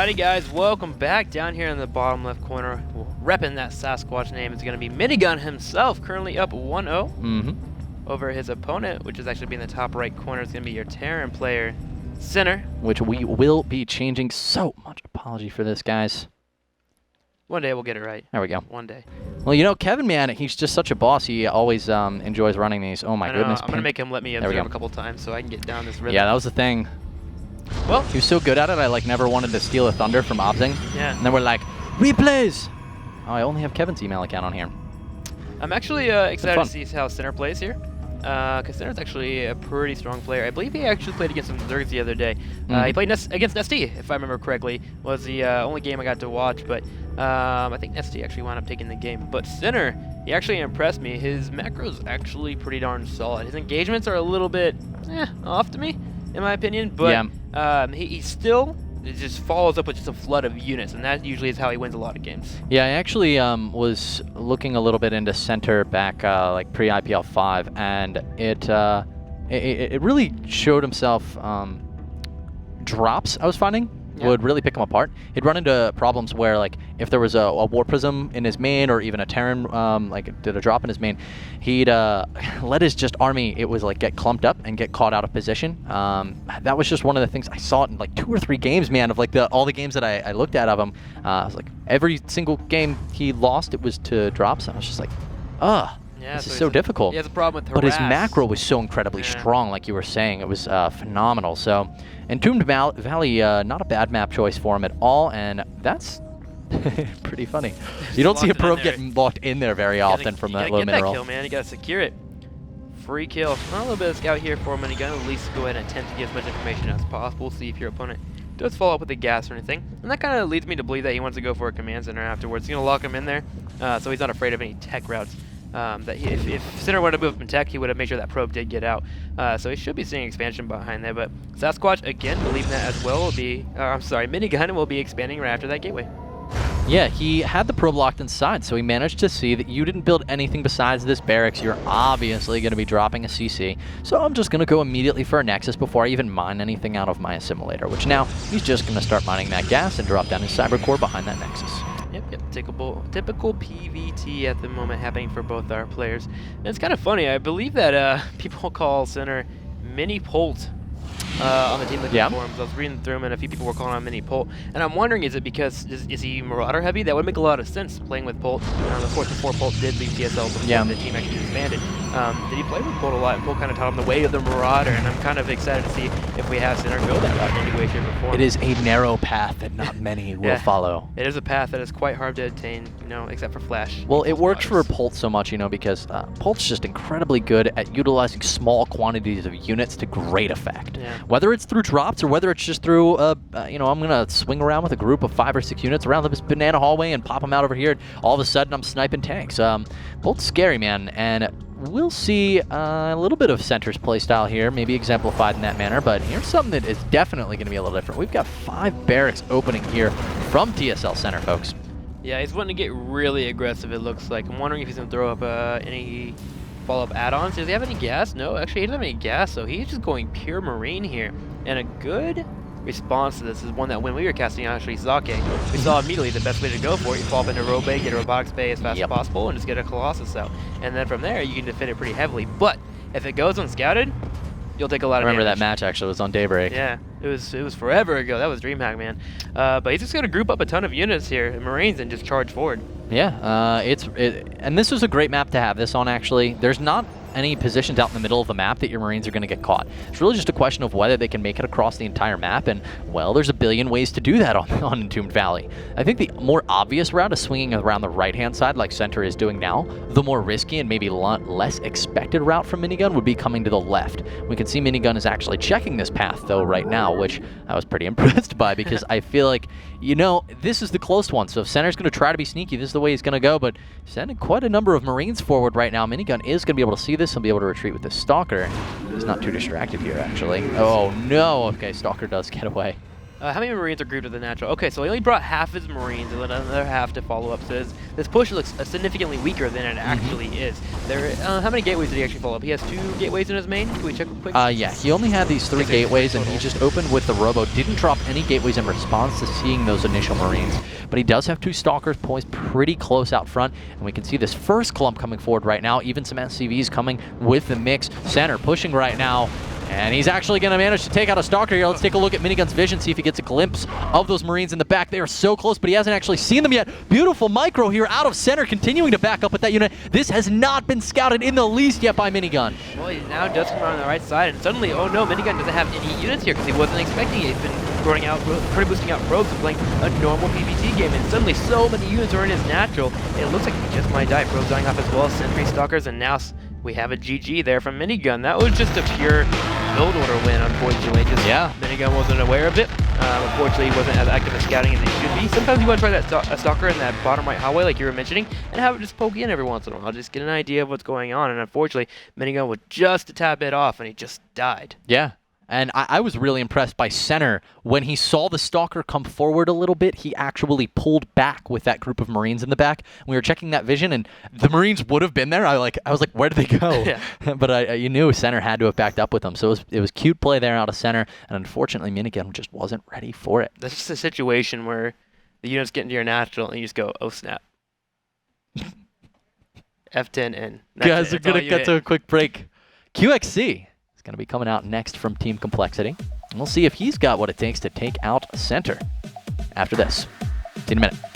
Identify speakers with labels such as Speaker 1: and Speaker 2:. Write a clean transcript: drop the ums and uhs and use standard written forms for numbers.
Speaker 1: Alrighty guys, welcome back. Down here in the bottom left corner, repping that Sasquatch name is going to be Minigun himself, currently up 1-0 over his opponent, which is actually being the top right corner. It's going to be your Terran player, Center.
Speaker 2: Which we will be changing so much. Apology for this, guys.
Speaker 1: One day we'll get it right.
Speaker 2: There we go.
Speaker 1: One day.
Speaker 2: Well, you know, Kevin, man, he's just such a boss. He always enjoys running these. Oh my goodness.
Speaker 1: I'm going to make him let me observe a couple times so I can get down this rhythm.
Speaker 2: Yeah, that was the thing.
Speaker 1: Well,
Speaker 2: he was so good at it, I like never wanted to steal a thunder from Obzing.
Speaker 1: Yeah.
Speaker 2: And then we're like, replays! Oh, I only have Kevin's email account on here.
Speaker 1: I'm actually excited to see how Center plays here. Because Center's actually a pretty strong player. I believe he actually played against some Zergs the other day. He played against Nesty, if I remember correctly. Was the only game I got to watch, but I think Nesty actually wound up taking the game. But Center, he actually impressed me. His macro's actually pretty darn solid. His engagements are a little bit off to me, in my opinion, but he still just follows up with just a flood of units, and that usually is how he wins a lot of games.
Speaker 2: Yeah, I actually was looking a little bit into Center back like pre-IPL 5, and it really showed himself drops, I was finding. Would really pick him apart. He'd run into problems where, like, if there was a War Prism in his main or even a Terran, like, did a drop in his main, he'd let his army, it was like get clumped up and get caught out of position. That was just one of the things I saw in like 2 or 3 games, man, of like all the games that I looked at of him. I was like, every single game he lost, it was to drops. I was just like, yeah, this is so difficult.
Speaker 1: He has a problem with harass.
Speaker 2: But his macro was so incredibly strong, like you were saying. It was phenomenal. So, Entombed Valley, not a bad map choice for him at all, and that's pretty funny. You don't see a probe get locked in there very often from that low mineral.
Speaker 1: That kill, man. You gotta secure it. Free kill. A little bit of scout here for him, and you gotta at least go ahead and attempt to get as much information as possible. See if your opponent does follow up with a gas or anything, and that kind of leads me to believe that he wants to go for a command center afterwards. He's gonna lock him in there, so he's not afraid of any tech routes. That if Center wanted to move up in tech, he would have made sure that probe did get out. So he should be seeing expansion behind there. But Sasquatch, again, believing that as well, will be, Minigun will be expanding right after that gateway.
Speaker 2: Yeah, he had the probe locked inside, so he managed to see that you didn't build anything besides this barracks. You're obviously going to be dropping a CC, so I'm just going to go immediately for a Nexus before I even mine anything out of my assimilator, which now he's just going to start mining that gas and drop down his cyber core behind that Nexus.
Speaker 1: Yep, typical PVT at the moment happening for both our players. And it's kind of funny, I believe that people call Center Mini Polt on the team looking forums. I was reading through them, and a few people were calling him Mini Polt. And I'm wondering, is it because, is he Marauder heavy? That would make a lot of sense, playing with Polt. Of course, before Polt did leave TSL before the team actually expanded. Did he play with Polt a lot? And Polt kind of taught him the way of the Marauder, and I'm kind of excited to see if we have Center go that route in any way, shape, or form.
Speaker 2: It is a narrow path that not many will follow.
Speaker 1: It is a path that is quite hard to attain, except for Flash.
Speaker 2: Well, it works for Polt so much, because Polt's just incredibly good at utilizing small quantities of units to great effect.
Speaker 1: Yeah.
Speaker 2: Whether it's through drops or whether it's just through, I'm going to swing around with a group of 5 or 6 units around this banana hallway and pop them out over here. And all of a sudden, I'm sniping tanks. Polt's scary, man, and we'll see a little bit of Center's playstyle here, maybe exemplified in that manner, but here's something that is definitely going to be a little different. We've got 5 barracks opening here from TSL Center, folks.
Speaker 1: Yeah, he's wanting to get really aggressive, it looks like. I'm wondering if he's going to throw up any follow-up add-ons. Does he have any gas? No, actually he doesn't have any gas, so he's just going pure Marine here. And a good response to this is one that when we were casting out actually Zake, we saw immediately the best way to go for it. You fall up into Robe Bay, get a Robotics Bay as fast as possible, and just get a Colossus out. And then from there, you can defend it pretty heavily. But if it goes unscouted, you'll take a lot of damage.
Speaker 2: That match actually was on Daybreak.
Speaker 1: Yeah, it was forever ago. That was DreamHack, man. But he's just going to group up a ton of units here, Marines, and just charge forward.
Speaker 2: Yeah, and this was a great map to have this on, actually. There's not any positions out in the middle of the map that your Marines are going to get caught. It's really just a question of whether they can make it across the entire map, and, well, there's a billion ways to do that on Entombed Valley. I think the more obvious route is swinging around the right-hand side like Center is doing now. The more risky and maybe less expected route from Minigun would be coming to the left. We can see Minigun is actually checking this path, though, right now, which I was pretty impressed by, because I feel like, this is the close one, so if Center's going to try to be sneaky, this is the way he's going to go, but sending quite a number of Marines forward right now. Minigun is going to be able to see this and be able to retreat with this Stalker. He's not too distracted here, actually. Oh, no. Okay, Stalker does get away.
Speaker 1: How many Marines are grouped with the natural? Okay, so he only brought half his Marines and then another half to follow up. So this push looks significantly weaker than it actually is. How many gateways did he actually follow up? He has 2 gateways in his main. Can we check real quick?
Speaker 2: Yeah, he only had these 3 gateways, and he just opened with the Robo. Didn't drop any gateways in response to seeing those initial Marines. But he does have 2 Stalkers poised pretty close out front, and we can see this first clump coming forward right now. Even some SCVs coming with the mix. Center pushing right now. And he's actually going to manage to take out a Stalker here. Let's take a look at Minigun's vision, see if he gets a glimpse of those Marines in the back. They are so close, but he hasn't actually seen them yet. Beautiful micro here out of center, continuing to back up with that unit. This has not been scouted in the least yet by Minigun.
Speaker 1: Well, he now does come around on the right side, and suddenly, oh no, Minigun doesn't have any units here because he wasn't expecting it. He's been boosting out probes and playing a normal PvT game, and suddenly so many units are in his natural. It looks like he just might die. Probes dying off as well, Sentry Stalkers, and now we have a GG there from Minigun. That was just a pure build order win, unfortunately. Just Minigun wasn't aware of it. Unfortunately, he wasn't as active at scouting as he should be. Sometimes you want to try that Stalker in that bottom right hallway, like you were mentioning, and have it just poke in every once in a while. Just get an idea of what's going on. And unfortunately, Minigun was just a tad bit off, and he just died.
Speaker 2: Yeah. And I was really impressed by Center. When he saw the Stalker come forward a little bit, he actually pulled back with that group of Marines in the back. We were checking that vision, and the Marines would have been there. I was like, where did they go?
Speaker 1: Yeah.
Speaker 2: But you knew Center had to have backed up with them. So it was cute play there out of Center, and unfortunately, Minigun just wasn't ready for it.
Speaker 1: That's just a situation where the units get into your natural, and you just go, oh snap. F10 in.
Speaker 2: Guys, we're going to get to a quick break. QXC going to be coming out next from Team Complexity. And we'll see if he's got what it takes to take out Center after this. See you in a minute.